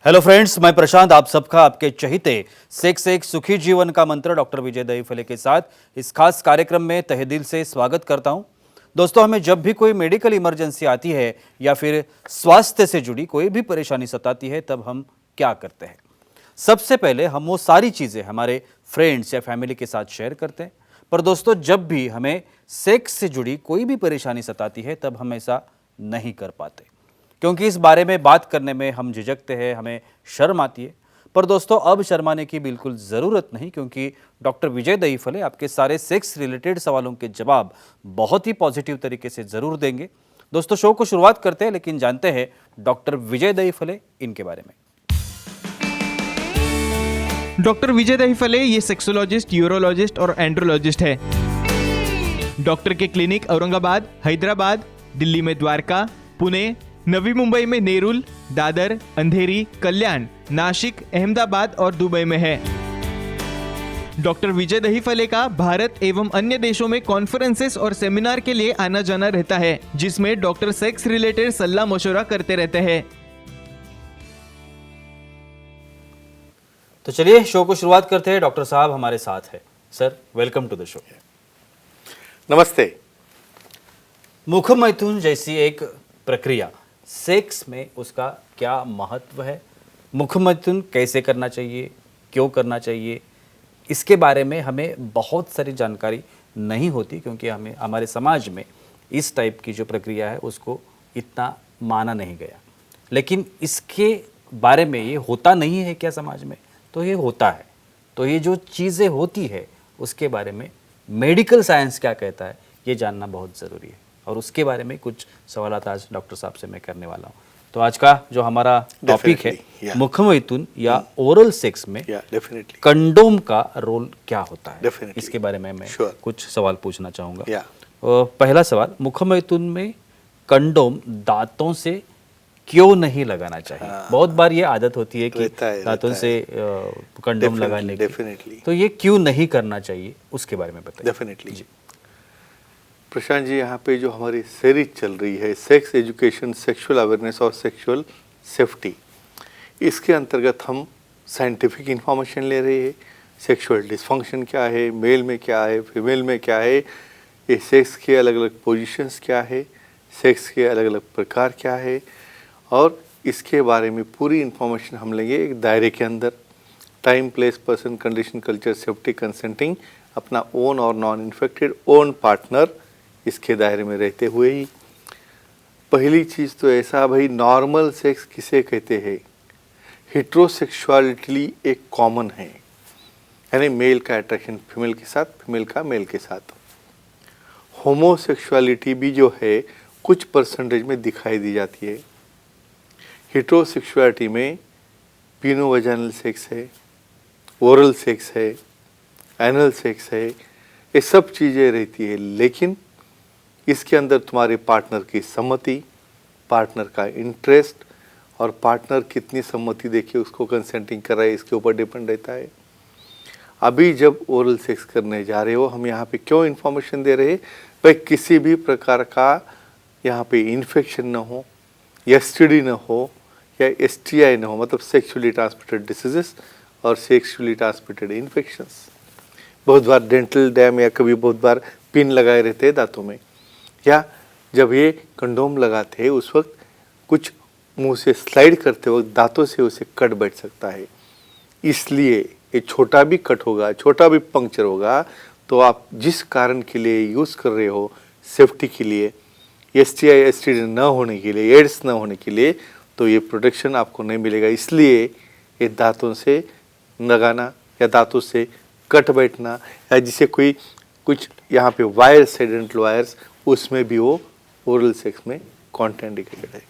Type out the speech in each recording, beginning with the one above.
Hello friends, मैं प्रशांत आप सबका आपके चहीते सेक्स एक सुखी जीवन का मंत्र डॉक्टर विजय दहीफले के साथ इस खास कार्यक्रम में तहे दिल से स्वागत करता हूं। दोस्तों, हमें जब भी कोई मेडिकल इमरजेंसी आती है या फिर स्वास्थ्य से जुड़ी कोई भी परेशानी सताती है, तब हम क्या करते हैं? सबसे पहले हम वो सारी चीज़ें हमारे फ्रेंड्स या फैमिली के साथ शेयर करते हैं। पर दोस्तों, जब भी हमें सेक्स से जुड़ी कोई भी परेशानी सताती है, तब हम ऐसा नहीं कर पाते, क्योंकि इस बारे में बात करने में हम झिझकते हैं, हमें शर्म आती है। पर दोस्तों, अब शर्माने की बिल्कुल ज़रूरत नहीं, क्योंकि डॉक्टर विजय दहीफले आपके सारे सेक्स रिलेटेड सवालों के जवाब बहुत ही पॉजिटिव तरीके से ज़रूर देंगे। दोस्तों, शो को शुरुआत करते हैं, लेकिन जानते हैं डॉक्टर विजय दहीफले इनके बारे में। डॉक्टर विजय दहीफले ये सेक्सोलॉजिस्ट, यूरोलॉजिस्ट और एंड्रोलॉजिस्ट है। डॉक्टर के क्लिनिक औरंगाबाद, हैदराबाद, दिल्ली में द्वारका, पुणे, नवी मुंबई में नेरुल, दादर, अंधेरी, कल्याण, नासिक, अहमदाबाद और दुबई में है। डॉक्टर विजय दहीफले का भारत एवं अन्य देशों में कॉन्फ्रेंसेस और सेमिनार के लिए आना जाना रहता है, जिसमें डॉक्टर सेक्स रिलेटेड सलाह मशवरा करते रहते हैं। तो चलिए शो को शुरुआत करते हैं। डॉक्टर साहब हमारे साथ है। Sir, welcome to the show. नमस्ते। मुखमैथुन जैसी एक प्रक्रिया, सेक्स में उसका क्या महत्व है? मुखमैथुन कैसे करना चाहिए, क्यों करना चाहिए, इसके बारे में हमें बहुत सारी जानकारी नहीं होती, क्योंकि हमें हमारे समाज में इस टाइप की जो प्रक्रिया है उसको इतना माना नहीं गया। लेकिन इसके बारे में, ये होता नहीं है क्या समाज में? तो ये होता है। तो ये जो चीज़ें होती है उसके बारे में मेडिकल साइंस क्या कहता है, ये जानना बहुत ज़रूरी है। और उसके बारे में कुछ सवालात आज डॉक्टर साहब से मैं करने वाला हूँ। तो आज का जो हमारा टॉपिक है मुखमैथुन या ओरल सेक्स में कंडोम का रोल क्या होता है, इसके बारे में मैं कुछ सवाल पूछना चाहूँगा। पहला सवाल, मुखमैथुन में कंडोम दांतों से क्यों नहीं लगाना चाहिए? बहुत बार ये आदत होती है कि दांतों से कंडोम लगाने की, तो ये क्यों नहीं करना चाहिए, उसके बारे में बताइए। डेफिनेटली जी। प्रशांत जी, यहाँ पे जो हमारी सीरीज चल रही है सेक्स एजुकेशन, सेक्सुअल अवेयरनेस और सेक्सुअल सेफ्टी, इसके अंतर्गत हम साइंटिफिक इंफॉर्मेशन ले रहे हैं। सेक्सुअल डिसफंक्शन क्या है, मेल में क्या है, फीमेल में क्या है, ये सेक्स के अलग अलग पोजीशंस क्या है, सेक्स के अलग अलग प्रकार क्या है, और इसके बारे में पूरी इंफॉर्मेशन हम लेंगे एक दायरे के अंदर। Time, place, person, condition, culture, safety, consenting, अपना ओन और नॉन इन्फेक्टेड ओन पार्टनर इसके दायरे में रहते हुए ही। पहली चीज़ तो ऐसा भाई, नॉर्मल सेक्स किसे कहते हैं? हेट्रोसेक्सुअलिटी एक कॉमन है, यानी मेल का अट्रैक्शन फीमेल के साथ, फीमेल का मेल के साथ। होमोसेक्सुअलिटी भी जो है कुछ परसेंटेज में दिखाई दी जाती है। हेट्रोसेक्सुअलिटी में पिनो-वजाइनल सेक्स है, ओरल सेक्स है, एनल सेक्स है, ये सब चीज़ें रहती है। लेकिन इसके अंदर तुम्हारे पार्टनर की सम्मति, पार्टनर का इंटरेस्ट और पार्टनर कितनी सम्मति देके उसको कंसेंटिंग कर रहा है, इसके ऊपर डिपेंड रहता है। अभी जब ओरल सेक्स करने जा रहे हो, हम यहाँ पे क्यों इन्फॉर्मेशन दे रहे हैं भाई, किसी भी प्रकार का यहाँ पे इन्फेक्शन ना हो, एसटीडी ना हो या एसटीआई ना हो, मतलब सेक्सुअली ट्रांसमिटेड डिसीजेस और सेक्सुअली ट्रांसमिटेड इन्फेक्शंस। बहुत बार डेंटल डैम या कभी बहुत बार पिन लगाए रहते हैं दांतों में, या जब ये कंडोम लगाते हैं उस वक्त कुछ मुंह से स्लाइड करते वक्त दांतों से उसे कट बैठ सकता है। इसलिए ये छोटा भी कट होगा, छोटा भी पंक्चर होगा, तो आप जिस कारण के लिए यूज़ कर रहे हो, सेफ्टी के लिए, एसटीआई एसटीडी न होने के लिए, एड्स न होने के लिए, तो ये प्रोटेक्शन आपको नहीं मिलेगा। इसलिए ये दांतों से लगाना या दांतों से कट बैठना, या जिसे कोई कुछ यहाँ पे वायर्स है, डेंटल वायर्स, उसमें भी वो ओरल सेक्स में कॉन्ट्राइंडिकेटेड है।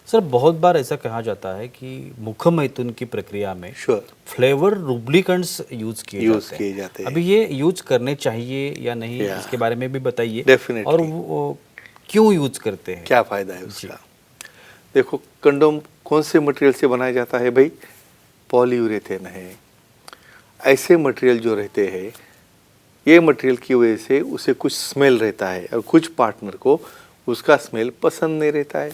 सर, बहुत बार ऐसा कहा जाता है कि मुखमैथुन की प्रक्रिया में फ्लेवर लुब्रिकेंट्स यूज किए जाते हैं। अभी ये यूज करने चाहिए या नहीं, इसके बारे में भी बताइए। डेफिनेटली। और वो क्यों यूज करते हैं, क्या फायदा है उसका? देखो, कंडोम कौन से मटेरियल से बनाया जाता है भाई? पॉलीयूरेथेन है। ऐसे मटेरियल जो रहते हैं, ये मटेरियल की वजह से उसे कुछ स्मेल रहता है और कुछ पार्टनर को उसका स्मेल पसंद नहीं रहता है।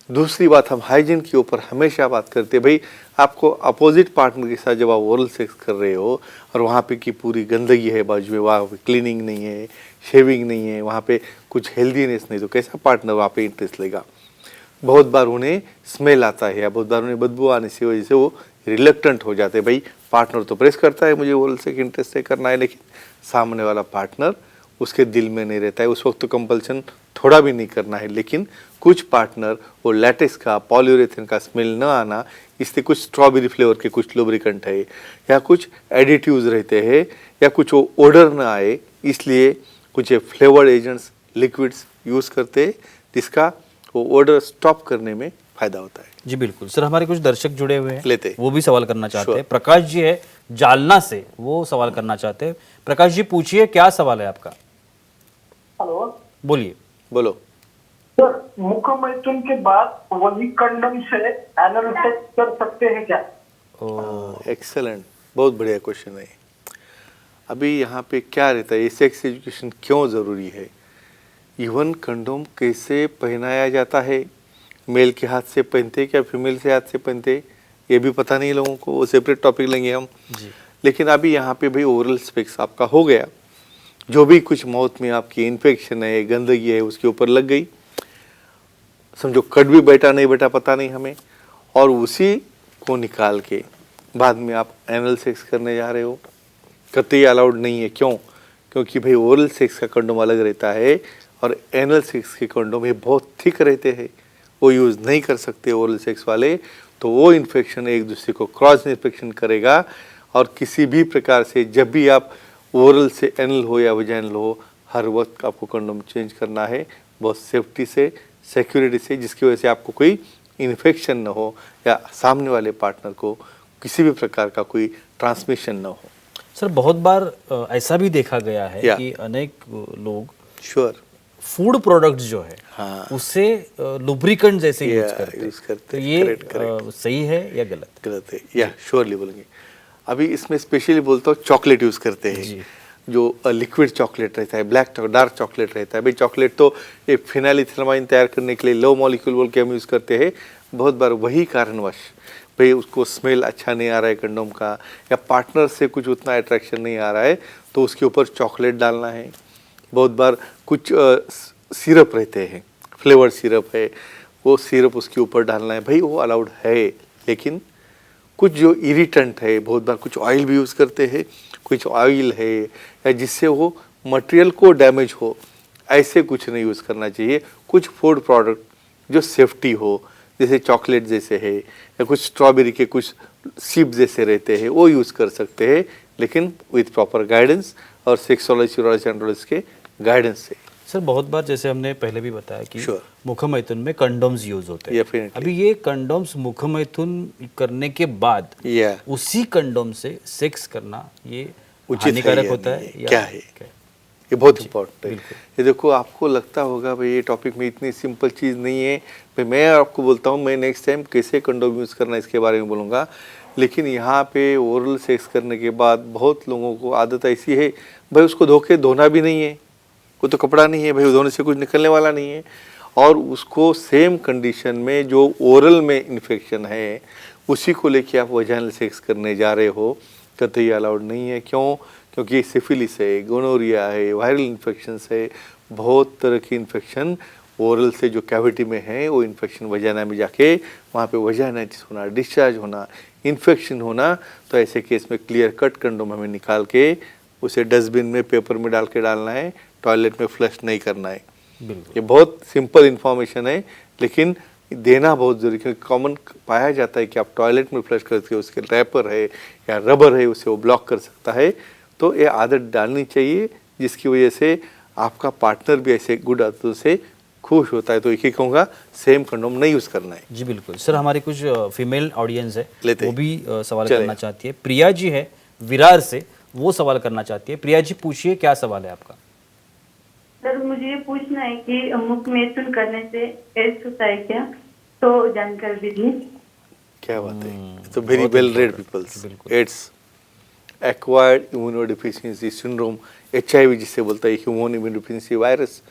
दूसरी बात, हम हाइजीन के ऊपर हमेशा बात करते हैं। भाई आपको अपोजिट पार्टनर के साथ जब आप ओरल सेक्स कर रहे हो और वहाँ पे की पूरी गंदगी है बाजू में, वहाँ पे क्लीनिंग नहीं है, शेविंग नहीं है, वहाँ पे कुछ हेल्दीनेस नहीं, तो कैसा पार्टनर वहाँ पे इंटरेस्ट लेगा। बहुत बार उन्हें स्मेल आता है या बहुत बार उन्हें बदबू आने की वजह से वो रिलक्टेंट हो जाते हैं। भाई पार्टनर तो प्रेस करता है मुझे ओरल सेक्स इंटरेस्ट से करना है, लेकिन सामने वाला पार्टनर उसके दिल में नहीं रहता है। उस वक्त तो कंपल्सन थोड़ा भी नहीं करना है, लेकिन कुछ पार्टनर वो लैटेक्स का, पॉलीयूरेथेन का स्मेल न आना, इसलिए कुछ स्ट्रॉबेरी फ्लेवर के कुछ लुब्रिकेंट है या कुछ एडिटिव्स रहते हैं या कुछ वो ओडर न आए, इसलिए कुछ फ्लेवर्ड एजेंट्स, लिक्विड्स यूज़ करते हैं, जिसका वो ओडर स्टॉप करने में फ़ायदा होता है। जी बिल्कुल सर, हमारे कुछ दर्शक जुड़े हुए हैं, लेते वो भी सवाल करना चाहते Sure. हैं। प्रकाश जी है जालना से, वो सवाल करना चाहते हैं। प्रकाश जी पूछिए, क्या सवाल है आपका? हेलो बोलिए। बोलो। सर, मुख मैथुन के बाद वही कंडम से एनल सेक्स कर सकते हैं क्या? एक्सेलेंट, बहुत बढ़िया क्वेश्चन है। अभी यहाँ पे क्या रहता है, ये सेक्स एजुकेशन क्यों ज़रूरी है? इवन कंडोम कैसे पहनाया जाता है, मेल के हाथ से पहनते क्या फीमेल के हाथ से पहनते, ये भी पता नहीं लोगों को, वो सेपरेट टॉपिक लेंगे हम जी। लेकिन अभी यहाँ पे भाई ओरल सेक्स आपका हो गया, जो भी कुछ माउथ में आपकी इन्फेक्शन है, गंदगी है, उसके ऊपर लग गई, समझो कट भी बैठा नहीं बैठा पता नहीं हमें, और उसी को निकाल के बाद में आप एनल सेक्स करने जा रहे हो, कतई अलाउड नहीं है। क्यों? क्योंकि भाई ओरल सेक्स का कंडोम अलग रहता है और एनल सेक्स के कंडोम ये बहुत थिक रहते हैं, वो यूज़ नहीं कर सकते ओरल सेक्स वाले, तो वो इन्फेक्शन एक दूसरे को क्रॉस इन्फेक्शन करेगा। और किसी भी प्रकार से जब भी आप ओरल से एनल हो या वजाइनल हो, हर वक्त आपको कंडोम चेंज करना है, बहुत सेफ्टी से, सिक्योरिटी से, जिसकी वजह से आपको कोई इन्फेक्शन न हो या सामने वाले पार्टनर को किसी भी प्रकार का कोई ट्रांसमिशन न हो। सर बहुत बार ऐसा भी देखा गया है या। कि अनेक लोग श्योर फूड प्रोडक्ट्स जो है हाँ। उससे लुब्रिकेंट जैसे यूज या, करते हैं। यूज करते तो हैं। ये Correct, correct. सही है या गलत? गलत है, या श्योरली बोलेंगे। अभी इसमें स्पेशली बोलता हूँ चॉकलेट यूज़ करते जी। हैं, जो लिक्विड चॉकलेट रहता है, ब्लैक डार्क चॉकलेट रहता है। भाई चॉकलेट तो ये फिनाइलएथिलमाइन तैयार करने के लिए लो मॉलिक्यूल बोल के हम यूज़ करते हैं। बहुत बार वही कारणवश भाई उसको स्मेल अच्छा नहीं आ रहा है कंडोम का, या पार्टनर से कुछ उतना अट्रैक्शन नहीं आ रहा है, तो उसके ऊपर चॉकलेट डालना है। बहुत बार कुछ सिरप रहते हैं, फ्लेवर सिरप है, वो सिरप उसके ऊपर डालना है, भाई वो अलाउड है। लेकिन कुछ जो इरिटेंट है, बहुत बार कुछ ऑयल भी यूज़ करते हैं, कुछ ऑयल है या जिससे वो मटेरियल को डैमेज हो, ऐसे कुछ नहीं यूज़ करना चाहिए। कुछ फूड प्रोडक्ट जो सेफ्टी हो, जैसे चॉकलेट जैसे है या कुछ स्ट्रॉबेरी के कुछ सिप जैसे रहते हैं, वो यूज़ कर सकते हैं, लेकिन विथ प्रॉपर गाइडेंस और सेक्सोलॉजी यूरोलॉजी एंड्रोलॉजी के गाइडेंस से। सर बहुत बार जैसे हमने पहले भी बताया कि Sure. मुखमैथुन में कंडोम्स यूज होते हैं। Definitely. अभी ये कंडोम्स मुखमैथुन करने के बाद या उसी कंडोम से सेक्स करना ये उचित हानिकारक या होता नहीं है है? या क्या है? ये बहुत इम्पोर्टेंट है। बिल्कुल। ये देखो, आपको लगता होगा भाई ये टॉपिक में इतनी सिंपल चीज़ नहीं है। भाई मैं आपको बोलता हूँ, मैं नेक्स्ट टाइम कैसे कंडोम यूज़ करना इसके बारे में बोलूँगा। लेकिन यहाँ पे ओरल सेक्स करने के बाद बहुत लोगों को आदत ऐसी है, भाई उसको धोना भी नहीं है, वो तो कपड़ा नहीं है भाई, धोने से कुछ निकलने वाला नहीं है, और उसको सेम कंडीशन में जो ओरल में इन्फेक्शन है उसी को लेके आप वजाइनल सेक्स करने जा रहे हो, कतई अलाउड नहीं है। क्यों? क्योंकि सिफिलिस है, गोनोरिया है, वायरल इन्फेक्शंस है, बहुत तरह की इन्फेक्शन ओरल से जो कैविटी में है, वो इन्फेक्शन वजाइना में जाके वहाँ पे वजाइनाइटिस होना, डिस्चार्ज होना, इन्फेक्शन होना। तो ऐसे केस में क्लियर कट कंडोम हमें निकाल के उसे डस्टबिन में, पेपर में डाल के डालना है, टॉयलेट में फ्लश नहीं करना है। बिल्कुल। ये बहुत सिंपल इन्फॉर्मेशन है, लेकिन देना बहुत ज़रूरी, क्योंकि कॉमन पाया जाता है कि आप टॉयलेट में फ्लश करके उसके रैपर है या रबर है उसे वो ब्लॉक कर सकता है। तो ये आदत डालनी चाहिए, जिसकी वजह से आपका पार्टनर भी ऐसे गुड आदतों से खुश होता है। तो एक ही कहूँगा, सेम कंडोम नहीं यूज़ करना है। जी बिल्कुल। सर हमारी कुछ फीमेल ऑडियंस है, लेते वो हैं। भी सवाल चलेगा। करना चाहती है। प्रिया जी है विरार से, वो सवाल करना चाहती है। प्रिया जी पूछिए, क्या सवाल है आपका? सर मुझे ये पूछना है कि मुख मैथुन करने से एड्स होता है क्या, तो जानकारी दीजिए। क्या बात है, तो वेरी बहुत वेल रेड important, पीपल्स। बिल्कुल। AIDS, acquired immunodeficiency syndrome, HIV जिसे बोलता है, ह्यूमन इम्यूनोडेफिशिएंसी वायरस,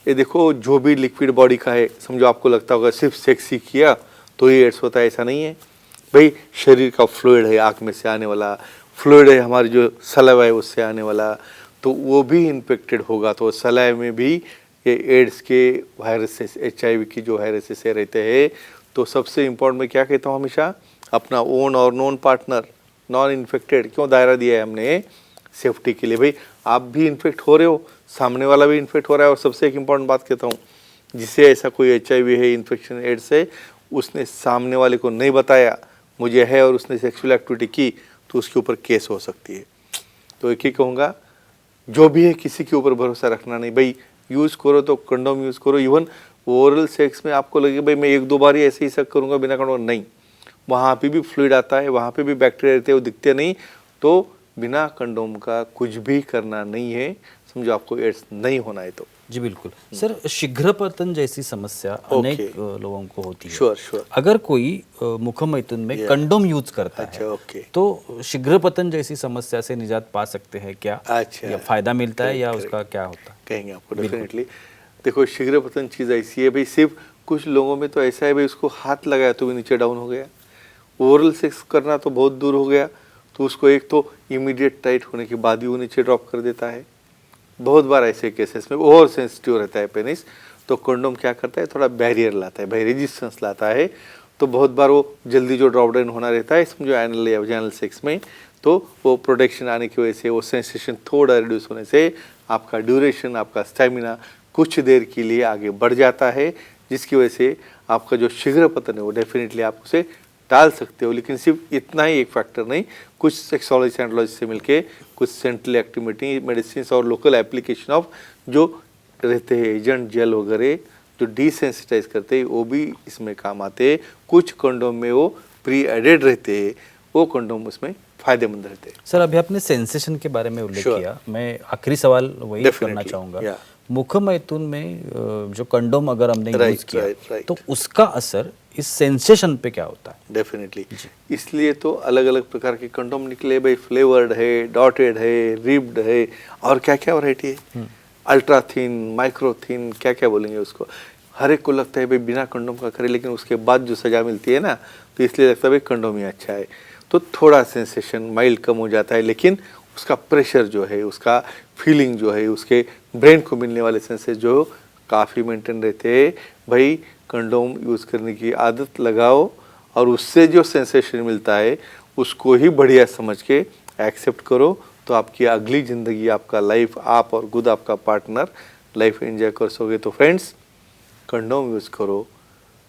ये देखो जो भी लिक्विड बॉडी का है, समझो आपको लगता होगा सिर्फ सेक्स ही किया तो ही एड्स होता है, ऐसा नहीं है भाई। शरीर का फ्लूइड है, आँख में से आने वाला फ्लूइड है, हमारी जो सलाइवा है उससे आने वाला, तो वो भी इन्फेक्टेड होगा तो सलाइवा में भी ये एड्स के वायरसेस, HIV की जो वायरसेस रहते हैं। तो सबसे इम्पोर्टेंट मैं क्या कहता हूँ हमेशा, अपना ओन और नॉन पार्टनर नॉन इन्फेक्टेड क्यों दायरा दिया है हमने, सेफ्टी के लिए। भाई आप भी इन्फेक्ट हो रहे हो, सामने वाला भी इन्फेक्ट हो रहा है, और सबसे एक इम्पॉर्टेंट बात कहता हूँ, जिसे ऐसा कोई HIV है, इन्फेक्शन एड्स है, उसने सामने वाले को नहीं बताया मुझे है और उसने सेक्सुअल एक्टिविटी की, तो उसके ऊपर केस हो सकती है। तो एक ही कहूँगा, जो भी है किसी के ऊपर भरोसा रखना नहीं भाई। यूज़ करो तो कंडोम यूज़ करो। इवन ओरल सेक्स में आपको लगे भाई मैं 1-2 बार ही ऐसे ही सक करूँगा बिना कंडोम, नहीं, वहाँ पे भी फ्लूइड आता है, वहाँ पे भी बैक्टीरिया रहते हैं, वो दिखते नहीं, तो बिना कंडोम का कुछ भी करना नहीं है, समझो आपको एड्स नहीं होना है तो। जी बिल्कुल सर, शीघ्रपतन जैसी समस्या अनेक लोगों को होती है। श्योर। अगर कोई मुखमैथुन में कंडोम यूज करता अच्छा, है ओके। तो शीघ्रपतन जैसी समस्या से निजात पा सकते हैं क्या? अच्छा, या फायदा मिलता है या उसका क्या होता है? कहेंगे आपको डेफिनेटली। देखो शीघ्रपतन चीज़ ऐसी है भाई, सिर्फ कुछ लोगों में तो ऐसा है भाई उसको हाथ लगाया तो भी नीचे डाउन हो गया, ओरल सेक्स करना तो बहुत दूर हो गया, तो उसको एक तो इमीडिएट टाइट होने के बाद ही वो नीचे ड्रॉप कर देता है। बहुत बार ऐसे केसेस में ओवर सेंसिटिव रहता है पेनिस, तो कंडोम क्या करता है, थोड़ा बैरियर लाता है भाई, रेजिस्टेंस लाता है, तो बहुत बार वो जल्दी जो ड्रॉप डाउन होना रहता है समझो एनल या वजाइनल सेक्स में, तो वो प्रोटेक्शन आने की वजह से, वो सेंसेशन थोड़ा रिड्यूस होने से आपका ड्यूरेशन, आपका स्टेमिना कुछ देर के लिए आगे बढ़ जाता है, जिसकी वजह से आपका जो शीघ्रपतन है वो डेफिनेटली आप उसे टाल सकते हो। लेकिन सिर्फ इतना ही एक फैक्टर नहीं, कुछ सेक्सोलॉजी एंड्रोलॉजी से मिलके कुछ सेंट्रल एक्टिविटी मेडिसिन और लोकल एप्लीकेशन ऑफ जो रहते हैं एजेंट जेल वगैरह जो डिसेंसिटाइज करते हैं, वो भी इसमें काम आते हैं। कुछ कंडोम में वो प्री एडेड रहते हैं, वो कंडोम उसमें फायदेमंद रहते हैं। सर अभी आपने सेंसेशन के बारे में उल्लेख किया, मैं आखिरी सवाल वही करना चाहूँगा। मुखमैथुन में जो कंडोम अगर हमने यूज किया तो उसका असर इस सेंसेशन पे क्या होता है? डेफिनेटली, इसलिए तो अलग अलग प्रकार के कंडोम निकले भाई, फ्लेवर्ड है, डॉटेड है, रिब्ड है, और क्या क्या वैरायटी है, अल्ट्रा थिन, माइक्रो थिन, क्या क्या बोलेंगे उसको। हर एक को लगता है भाई बिना कंडोम का करे, लेकिन उसके बाद जो सजा मिलती है ना, तो इसलिए लगता है भाई कंडोम ही अच्छा है। तो थोड़ा सेंसेशन माइल्ड कम हो जाता है, लेकिन उसका प्रेशर जो है, उसका फीलिंग जो है, उसके ब्रेन को मिलने वाले सेंसेस जो काफ़ी मेंटेन रहते हैं। भाई कंडोम यूज़ करने की आदत लगाओ, और उससे जो सेंसेशन मिलता है उसको ही बढ़िया समझ के एक्सेप्ट करो, तो आपकी अगली ज़िंदगी, आपका लाइफ, आप और खुद आपका पार्टनर लाइफ एंजॉय कर सकोगे। तो फ्रेंड्स, कंडोम यूज़ करो,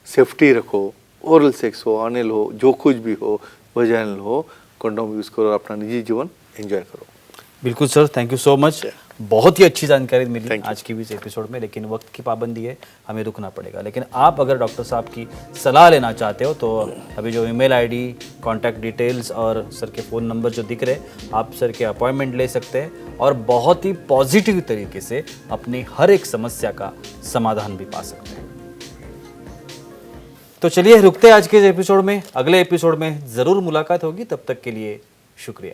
सेफ्टी रखो, ओरल सेक्स हो, अनल हो, जो कुछ भी हो, वजाइनल हो, कंडोम यूज़ करो और अपना निजी जीवन एंजॉय करो। बिल्कुल sir, thank you so much. बहुत ही अच्छी जानकारी मिली आज की भी इस एपिसोड में, लेकिन वक्त की पाबंदी है, हमें रुकना पड़ेगा। लेकिन आप अगर डॉक्टर साहब की सलाह लेना चाहते हो तो अभी जो ईमेल आईडी, कॉन्टैक्ट डिटेल्स और सर के फ़ोन नंबर जो दिख रहे हैं, आप सर के अपॉइंटमेंट ले सकते हैं और बहुत ही पॉजिटिव तरीके से अपनी हर एक समस्या का समाधान भी पा सकते हैं। तो चलिए रुकते हैं आज के इस एपिसोड में, अगले एपिसोड में ज़रूर मुलाकात होगी, तब तक के लिए शुक्रिया।